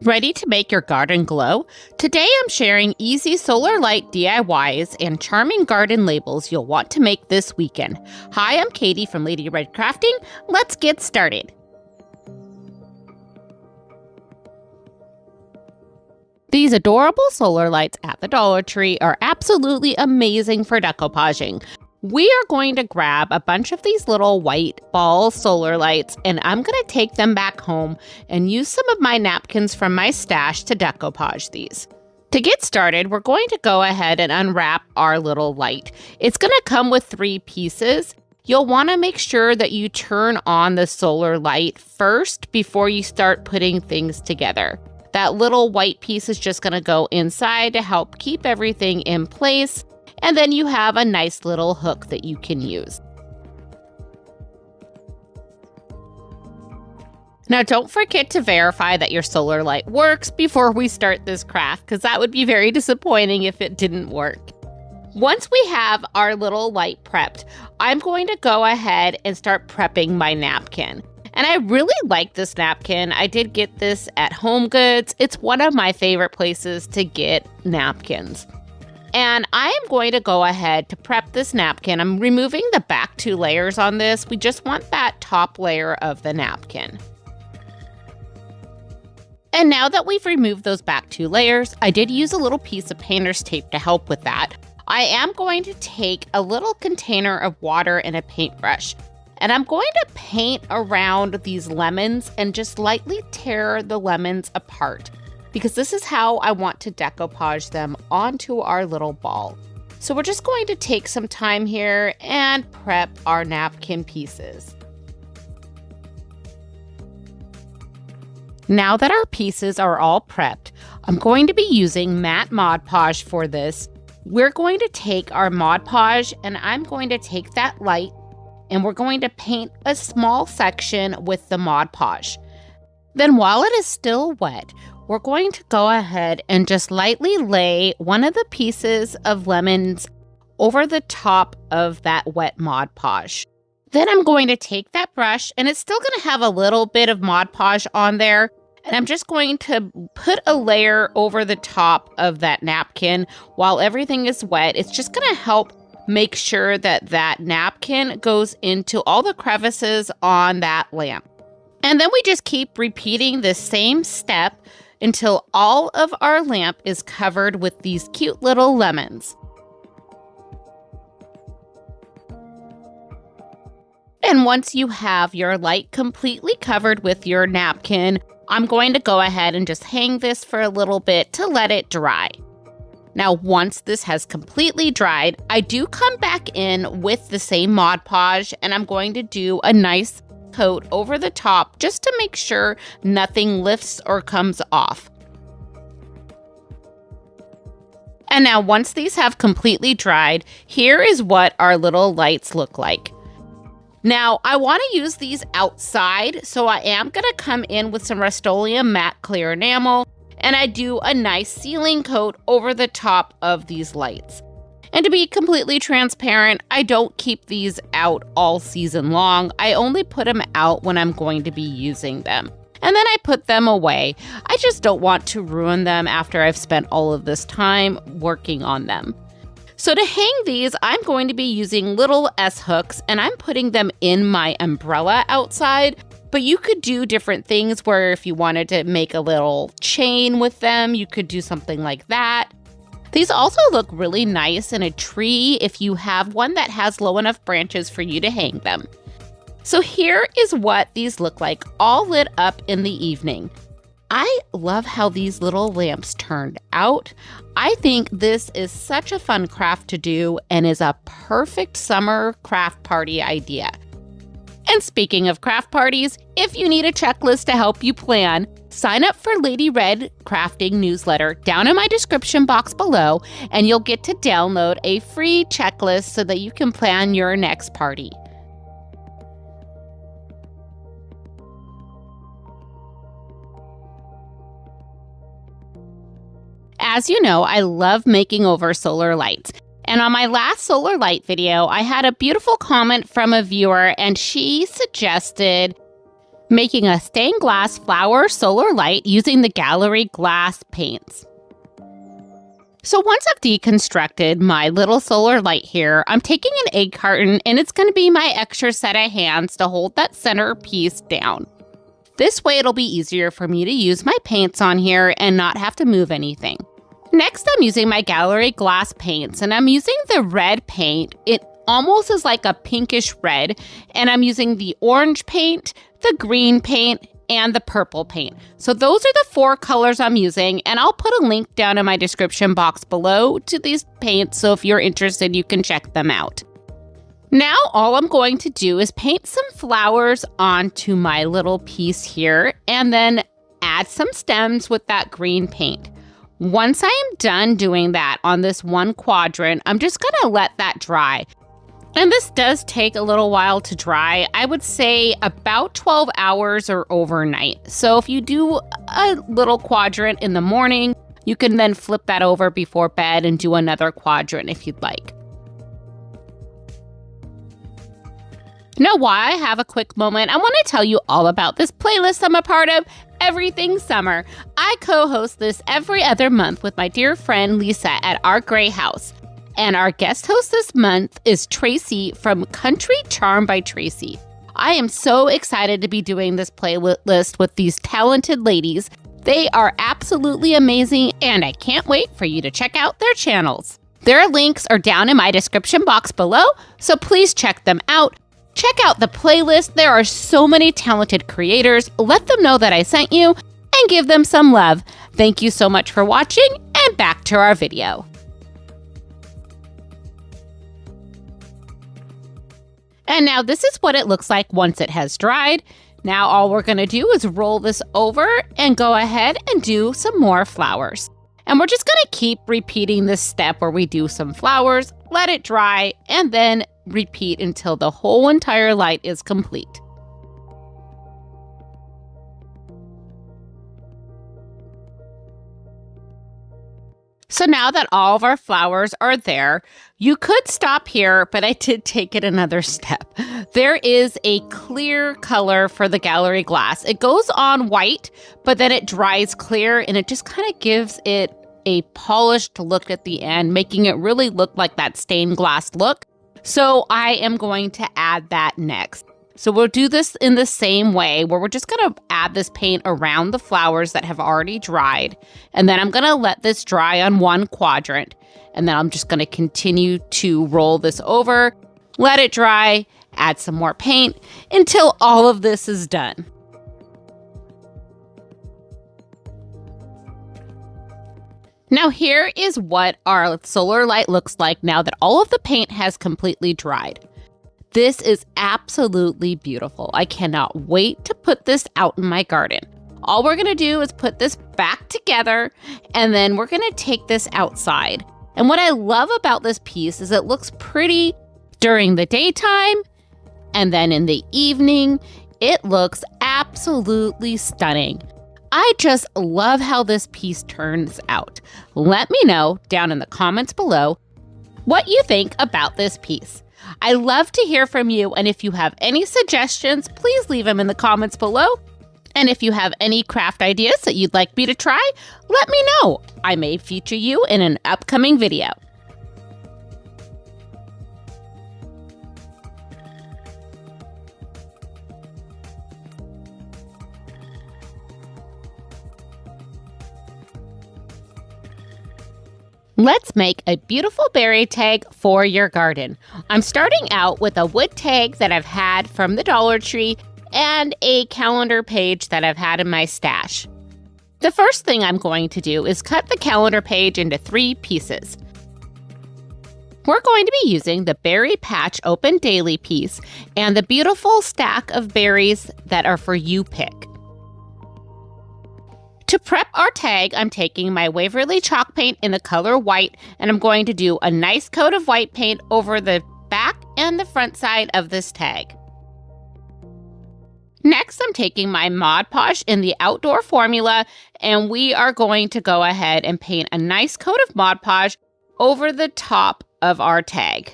Ready to make your garden glow? Today I'm sharing easy solar light DIYs and charming garden labels you'll want to make this weekend. Hi, I'm Katie from Lady Red Crafting. Let's get started. These adorable solar lights at the Dollar Tree are absolutely amazing for decoupaging. We are going to grab a bunch of these little white ball solar lights, and I'm going to take them back home and use some of my napkins from my stash to decoupage these. To get started, we're going to go ahead and unwrap our little light. It's going to come with 3 pieces. You'll want to make sure that you turn on the solar light first before you start putting things together. That little white piece is just going to go inside to help keep everything in place. And then you have a nice little hook that you can use. Now, don't forget to verify that your solar light works before we start this craft, because that would be very disappointing if it didn't work. Once we have our little light prepped, I'm going to go ahead and start prepping my napkin. And I really like this napkin. I did get this at HomeGoods. It's one of my favorite places to get napkins. And I am going to go ahead to prep this napkin. I'm removing the back 2 layers on this. We just want that top layer of the napkin. And now that we've removed those back 2 layers, I did use a little piece of painter's tape to help with that. I am going to take a little container of water and a paintbrush. And I'm going to paint around these lemons and just lightly tear the lemons apart, because this is how I want to decoupage them onto our little ball. So we're just going to take some time here and prep our napkin pieces. Now that our pieces are all prepped, I'm going to be using matte Mod Podge for this. We're going to take our Mod Podge and I'm going to take that light and we're going to paint a small section with the Mod Podge. Then while it is still wet, we're going to go ahead and just lightly lay one of the pieces of lemons over the top of that wet Mod Podge. Then I'm going to take that brush, and it's still going to have a little bit of Mod Podge on there, and I'm just going to put a layer over the top of that napkin while everything is wet. It's just going to help make sure that that napkin goes into all the crevices on that lamp. And then we just keep repeating the same step until all of our lamp is covered with these cute little lemons. And once you have your light completely covered with your napkin, I'm going to go ahead and just hang this for a little bit to let it dry. Now, once this has completely dried, I do come back in with the same Mod Podge, and I'm going to do a nice coat over the top just to make sure nothing lifts or comes off. And now once these have completely dried, here is what our little lights look like. Now I want to use these outside, so I am going to come in with some Rust-Oleum matte clear enamel, and I do a nice sealing coat over the top of these lights. And to be completely transparent, I don't keep these out all season long. I only put them out when I'm going to be using them. And then I put them away. I just don't want to ruin them after I've spent all of this time working on them. So to hang these, I'm going to be using little S-hooks, and I'm putting them in my umbrella outside. But you could do different things where if you wanted to make a little chain with them, you could do something like that. These also look really nice in a tree if you have one that has low enough branches for you to hang them. So here is what these look like, all lit up in the evening. I love how these little lamps turned out. I think this is such a fun craft to do and is a perfect summer craft party idea. And speaking of craft parties, if you need a checklist to help you plan, sign up for Lady Red Crafting newsletter down in my description box below, and you'll get to download a free checklist so that you can plan your next party. As you know, I love making over solar lights. And on my last solar light video, I had a beautiful comment from a viewer, and she suggested making a stained glass flower solar light using the gallery glass paints. So once I've deconstructed my little solar light here, I'm taking an egg carton and it's going to be my extra set of hands to hold that center piece down. This way it'll be easier for me to use my paints on here and not have to move anything. Next, I'm using my gallery glass paints, and I'm using the red paint. It almost is like a pinkish red, and I'm using the orange paint, the green paint, and the purple paint. So those are the 4 colors I'm using, and I'll put a link down in my description box below to these paints, so if you're interested, you can check them out. Now, all I'm going to do is paint some flowers onto my little piece here, and then add some stems with that green paint. Once I am done doing that on this one quadrant, I'm just going to let that dry. And this does take a little while to dry. I would say about 12 hours or overnight. So if you do a little quadrant in the morning, you can then flip that over before bed and do another quadrant if you'd like. Now, while I have a quick moment, I want to tell you all about this playlist I'm a part of, Everything Summer. I co-host this every other month with my dear friend Lisa at our gray house. And our guest host this month is Tracy from Country Charm by Tracy. I am so excited to be doing this playlist with these talented ladies. They are absolutely amazing, and I can't wait for you to check out their channels. Their links are down in my description box below, so please check them out. Check out the playlist. There are so many talented creators. Let them know that I sent you and give them some love. Thank you so much for watching, and back to our video. And now this is what it looks like once it has dried. Now all we're going to do is roll this over and go ahead and do some more flowers. And we're just going to keep repeating this step where we do some flowers, let it dry, and then repeat until the whole entire light is complete. So now that all of our flowers are there, you could stop here, but I did take it another step. There is a clear color for the gallery glass. It goes on white, but then it dries clear, and it just kind of gives it a polished look at the end, making it really look like that stained glass look. So I am going to add that next. So we'll do this in the same way, where we're just going to add this paint around the flowers that have already dried. And then I'm going to let this dry on one quadrant. And then I'm just going to continue to roll this over, let it dry, add some more paint until all of this is done. Now here is what our solar light looks like now that all of the paint has completely dried. This is absolutely beautiful. I cannot wait to put this out in my garden. All we're gonna do is put this back together, and then we're gonna take this outside. And what I love about this piece is it looks pretty during the daytime, and then in the evening, it looks absolutely stunning. I just love how this piece turns out. Let me know down in the comments below what you think about this piece. I love to hear from you, and if you have any suggestions, please leave them in the comments below. And if you have any craft ideas that you'd like me to try, let me know. I may feature you in an upcoming video. Let's make a beautiful berry tag for your garden. I'm starting out with a wood tag that I've had from the Dollar Tree and a calendar page that I've had in my stash. The first thing I'm going to do is cut the calendar page into 3 pieces. We're going to be using the Berry Patch Open Daily piece and the beautiful stack of berries that are for you pick. To prep our tag, I'm taking my Waverly chalk paint in the color white, and I'm going to do a nice coat of white paint over the back and the front side of this tag. Next, I'm taking my Mod Podge in the Outdoor formula, and we are going to go ahead and paint a nice coat of Mod Podge over the top of our tag.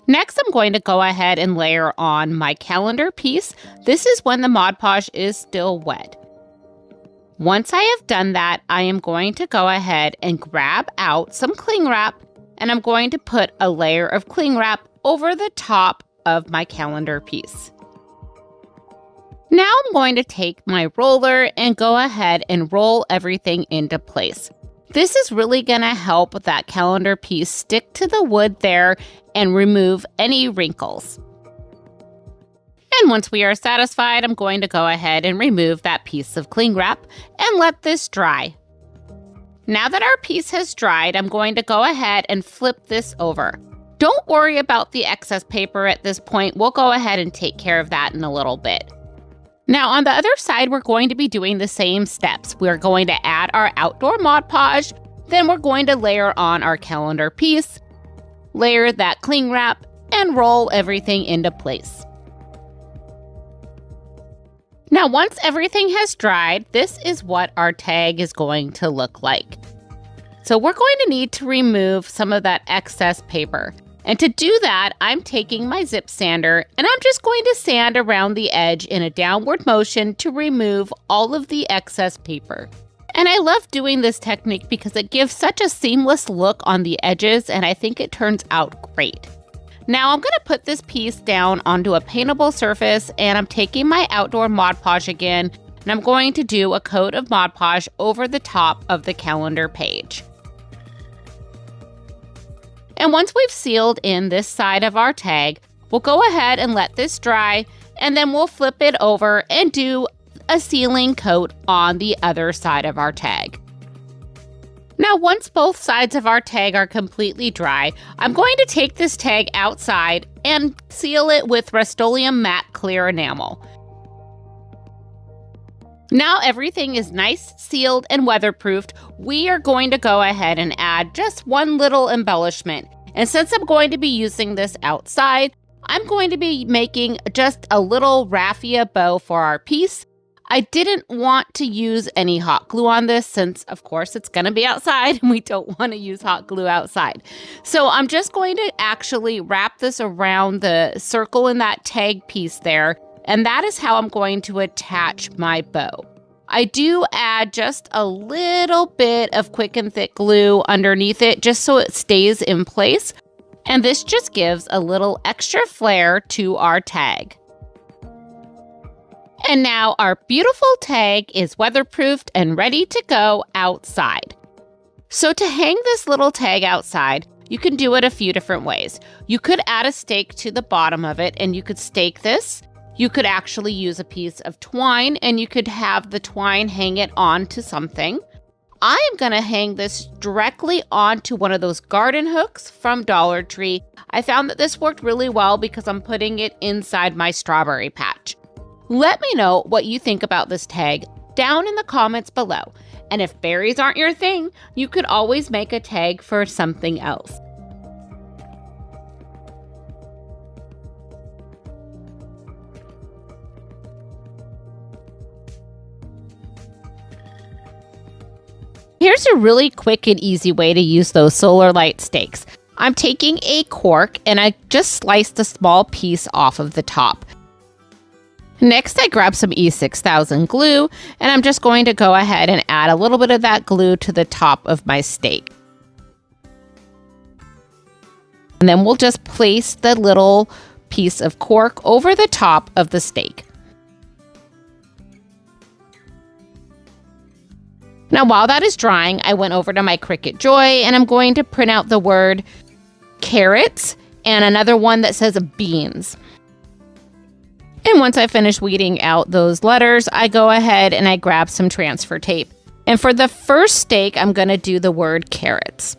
Next, I'm going to go ahead and layer on my calendar piece. This is when the Mod Podge is still wet. Once I have done that, I am going to go ahead and grab out some cling wrap, and I'm going to put a layer of cling wrap over the top of my calendar piece. Now I'm going to take my roller and go ahead and roll everything into place. This is really going to help that calendar piece stick to the wood there and remove any wrinkles. And once we are satisfied, I'm going to go ahead and remove that piece of cling wrap and let this dry. Now that our piece has dried, I'm going to go ahead and flip this over. Don't worry about the excess paper at this point. We'll go ahead and take care of that in a little bit. Now on the other side, we're going to be doing the same steps. We're going to add our outdoor Mod Podge, then we're going to layer on our calendar piece, layer that cling wrap, and roll everything into place. Now once everything has dried, this is what our tag is going to look like. So we're going to need to remove some of that excess paper. And to do that, I'm taking my zip sander and I'm just going to sand around the edge in a downward motion to remove all of the excess paper. And I love doing this technique because it gives such a seamless look on the edges, and I think it turns out great. Now I'm going to put this piece down onto a paintable surface, and I'm taking my outdoor Mod Podge again, and I'm going to do a coat of Mod Podge over the top of the calendar page. And once we've sealed in this side of our tag, we'll go ahead and let this dry, and then we'll flip it over and do a sealing coat on the other side of our tag. Now, once both sides of our tag are completely dry, I'm going to take this tag outside and seal it with Rust-Oleum Matte Clear Enamel. Now everything is nice, sealed, and weatherproofed. We are going to go ahead and add just one little embellishment. And since I'm going to be using this outside, I'm going to be making just a little raffia bow for our piece. I didn't want to use any hot glue on this since, of course, it's going to be outside and we don't want to use hot glue outside. So I'm just going to actually wrap this around the circle in that tag piece there. And that is how I'm going to attach my bow. I do add just a little bit of quick and thick glue underneath it just so it stays in place. And this just gives a little extra flair to our tag. And now our beautiful tag is weatherproofed and ready to go outside. So to hang this little tag outside, you can do it a few different ways. You could add a stake to the bottom of it and you could stake this. You could actually use a piece of twine and you could have the twine hang it onto something. I am going to hang this directly onto one of those garden hooks from Dollar Tree. I found that this worked really well because I'm putting it inside my strawberry patch. Let me know what you think about this tag down in the comments below. And if berries aren't your thing, you could always make a tag for something else. Here's a really quick and easy way to use those solar light stakes. I'm taking a cork and I just sliced a small piece off of the top. Next, I grab some E6000 glue and I'm just going to go ahead and add a little bit of that glue to the top of my stake. And then we'll just place the little piece of cork over the top of the stake. Now, while that is drying, I went over to my Cricut Joy and I'm going to print out the word carrots and another one that says beans. And once I finish weeding out those letters, I go ahead and I grab some transfer tape. And for the first stake, I'm going to do the word carrots.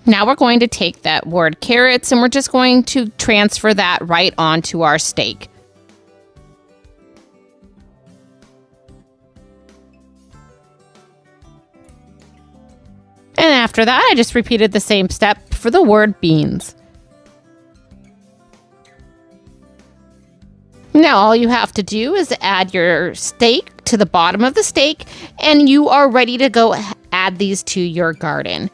Now we're going to take that word carrots and we're just going to transfer that right onto our stake. And after that, I just repeated the same step for the word beans. Now, all you have to do is add your stake to the bottom of the stake, and you are ready to go add these to your garden.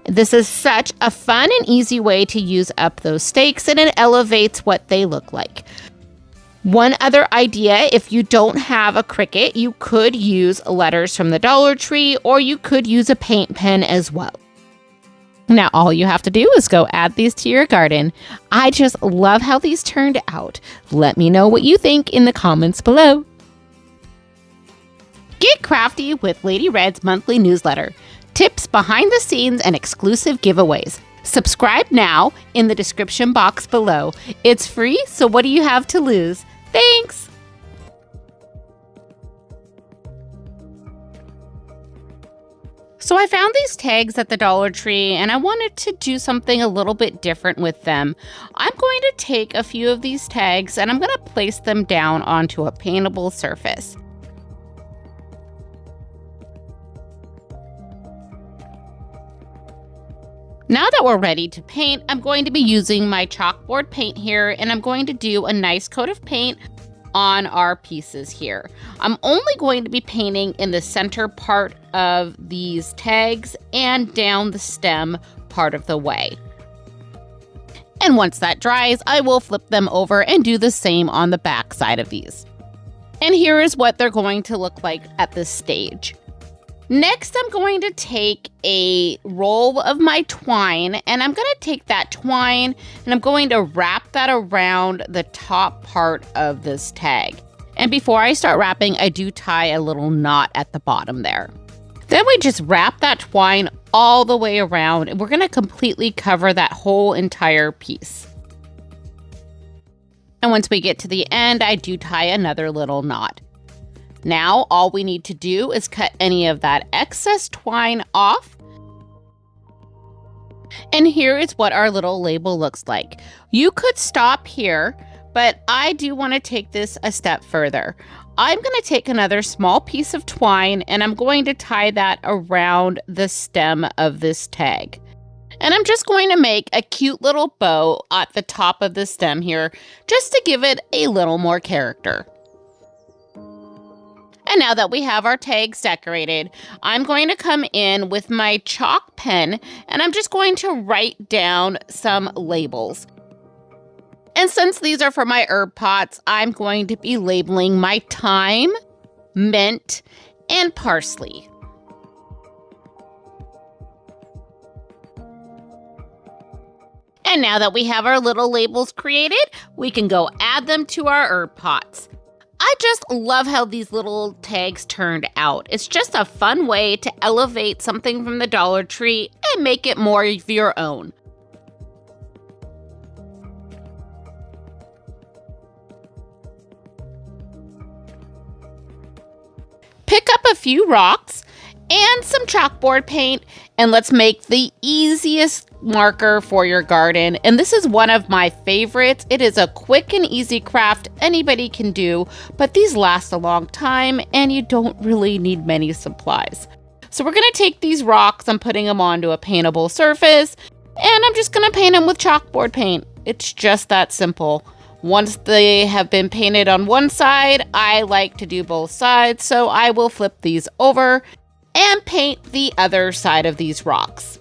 This is such a fun and easy way to use up those stakes, and it elevates what they look like. One other idea, if you don't have a Cricut, you could use letters from the Dollar Tree, or you could use a paint pen as well. Now, all you have to do is go add these to your garden. I just love how these turned out. Let me know what you think in the comments below. Get crafty with Lady Red's monthly newsletter. Tips behind the scenes and exclusive giveaways. Subscribe now in the description box below. It's free, so what do you have to lose? Thanks! So I found these tags at the Dollar Tree and I wanted to do something a little bit different with them. I'm going to take a few of these tags and I'm going to place them down onto a paintable surface. Now that we're ready to paint, I'm going to be using my chalkboard paint here, and I'm going to do a nice coat of paint on our pieces here. I'm only going to be painting in the center part of these tags and down the stem part of the way. And once that dries, I will flip them over and do the same on the back side of these. And here is what they're going to look like at this stage. Next, I'm going to take a roll of my twine, and I'm going to take that twine and I'm going to wrap that around the top part of this tag. And before I start wrapping, I do tie a little knot at the bottom there. Then we just wrap that twine all the way around, and we're going to completely cover that whole entire piece. And once we get to the end, I do tie another little knot. Now, all we need to do is cut any of that excess twine off. And here is what our little label looks like. You could stop here, but I do want to take this a step further. I'm going to take another small piece of twine and I'm going to tie that around the stem of this tag. And I'm just going to make a cute little bow at the top of the stem here, just to give it a little more character. And now that we have our tags decorated, I'm going to come in with my chalk pen and I'm just going to write down some labels. And since these are for my herb pots, I'm going to be labeling my thyme, mint, and parsley. And now that we have our little labels created, we can go add them to our herb pots. I just love how these little tags turned out. It's just a fun way to elevate something from the Dollar Tree and make it more of your own. Pick up a few rocks and some chalkboard paint, and let's make the easiest marker for your garden. And this is one of my favorites. It is a quick and easy craft anybody can do, but these last a long time and you don't really need many supplies. So we're going to take these rocks, I'm putting them onto a paintable surface, and I'm just going to paint them with chalkboard paint. It's just that simple. Once they have been painted on one side, I like to do both sides, so I will flip these over and paint the other side of these rocks.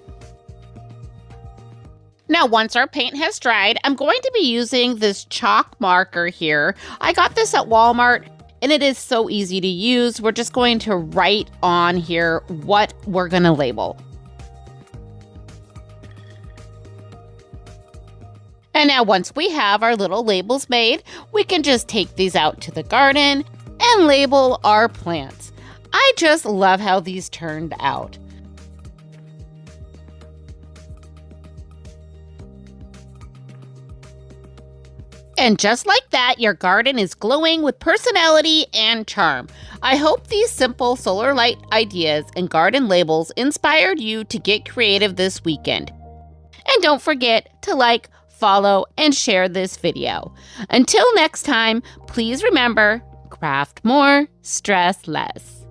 Now, once our paint has dried, I'm going to be using this chalk marker here. I got this at Walmart, and it is so easy to use. We're just going to write on here what we're going to label. And now once we have our little labels made, we can just take these out to the garden and label our plants. I just love how these turned out. And just like that, your garden is glowing with personality and charm. I hope these simple solar light ideas and garden labels inspired you to get creative this weekend. And don't forget to like, follow, and share this video. Until next time, please remember, craft more, stress less.